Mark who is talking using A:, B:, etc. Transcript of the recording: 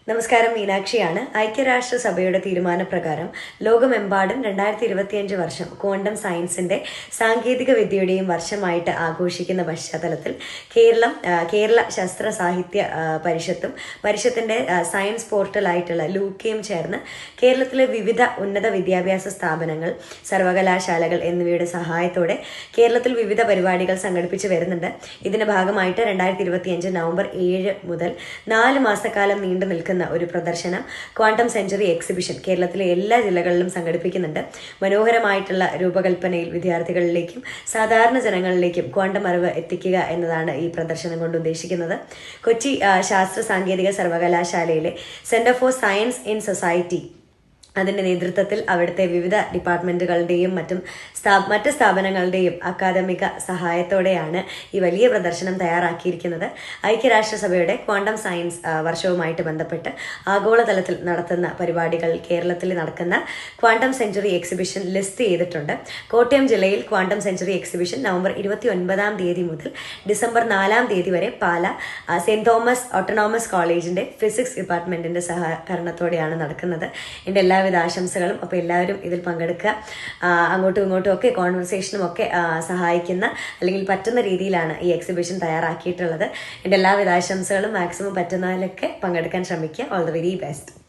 A: നമസ്കാരം, മീനാക്ഷിയാണ്. ഐക്യരാഷ്ട്രസഭയുടെ തീരുമാനപ്രകാരം ലോകമെമ്പാടും 2025 വർഷം ക്വാണ്ടം സയൻസിന്റെ സാങ്കേതിക വിദ്യയുടെയും വർഷമായിട്ട് ആഘോഷിക്കുന്ന പശ്ചാത്തലത്തിൽ കേരള ശാസ്ത്ര സാഹിത്യ പരിഷത്തിന്റെ സയൻസ് പോർട്ടലായിട്ടുള്ള ലൂക്കയും ചേർന്ന് കേരളത്തിലെ വിവിധ ഉന്നത വിദ്യാഭ്യാസ സ്ഥാപനങ്ങൾ, സർവകലാശാലകൾ എന്നിവയുടെ സഹായത്തോടെ കേരളത്തിൽ വിവിധ പരിപാടികൾ സംഘടിപ്പിച്ചു വരുന്നുണ്ട്. ഇതിന്റെ ഭാഗമായിട്ട് 2025 നവംബർ 7 മുതൽ 4 മാസക്കാലം നീണ്ടു നിൽക്കുന്ന ഒരു പ്രദർശനം ക്വാണ്ടം സെഞ്ചുറി എക്സിബിഷൻ കേരളത്തിലെ എല്ലാ ജില്ലകളിലും സംഘടിപ്പിക്കുന്നുണ്ട്. മനോഹരമായിട്ടുള്ള രൂപകൽപ്പനയിൽ വിദ്യാർത്ഥികളിലേക്കും സാധാരണ ജനങ്ങളിലേക്കും ക്വാണ്ടം അറിവ് എത്തിക്കുക എന്നതാണ് ഈ പ്രദർശനം കൊണ്ട് ഉദ്ദേശിക്കുന്നത്. കൊച്ചി ശാസ്ത്ര സാങ്കേതിക സർവകലാശാലയിലെ centre for science in society അതിൻ്റെ നേതൃത്വത്തിൽ അവിടുത്തെ വിവിധ ഡിപ്പാർട്ട്മെൻറ്റുകളുടെയും മറ്റ് സ്ഥാപനങ്ങളുടെയും അക്കാദമിക സഹായത്തോടെയാണ് ഈ വലിയ പ്രദർശനം തയ്യാറാക്കിയിരിക്കുന്നത്. ഐക്യരാഷ്ട്രസഭയുടെ ക്വാണ്ടം സയൻസ് വർഷവുമായിട്ട് ബന്ധപ്പെട്ട് ആഗോളതലത്തിൽ നടത്തുന്ന പരിപാടികൾ കേരളത്തിൽ നടക്കുന്ന ക്വാണ്ടം സെഞ്ചുറി എക്സിബിഷൻ ലിസ്റ്റ് ചെയ്തിട്ടുണ്ട്. കോട്ടയം ജില്ലയിൽ ക്വാണ്ടം സെഞ്ചുറി എക്സിബിഷൻ നവംബർ 29 മുതൽ ഡിസംബർ 4 വരെ പാല സെന്റ് തോമസ് ഓട്ടോണോമസ് കോളേജിന്റെ ഫിസിക്സ് ഡിപ്പാർട്ട്മെന്റിന്റെ സഹകരണത്തോടെയാണ് നടക്കുന്നത്. എൻ്റെ എല്ലാവിധ ആശംസകളും. അപ്പോൾ എല്ലാവരും ഇതിൽ പങ്കെടുക്കുക. അങ്ങോട്ടും ഇങ്ങോട്ടും ഒക്കെ കോൺവെർസേഷനും ഒക്കെ സഹായിക്കുന്ന അല്ലെങ്കിൽ പറ്റുന്ന രീതിയിലാണ് ഈ എക്സിബിഷൻ തയ്യാറാക്കിയിട്ടുള്ളത്. എൻ്റെ എല്ലാവിധ ആശംസകളും. മാക്സിമം പറ്റുന്നതിലൊക്കെ പങ്കെടുക്കാൻ ശ്രമിക്കുക. All the very best.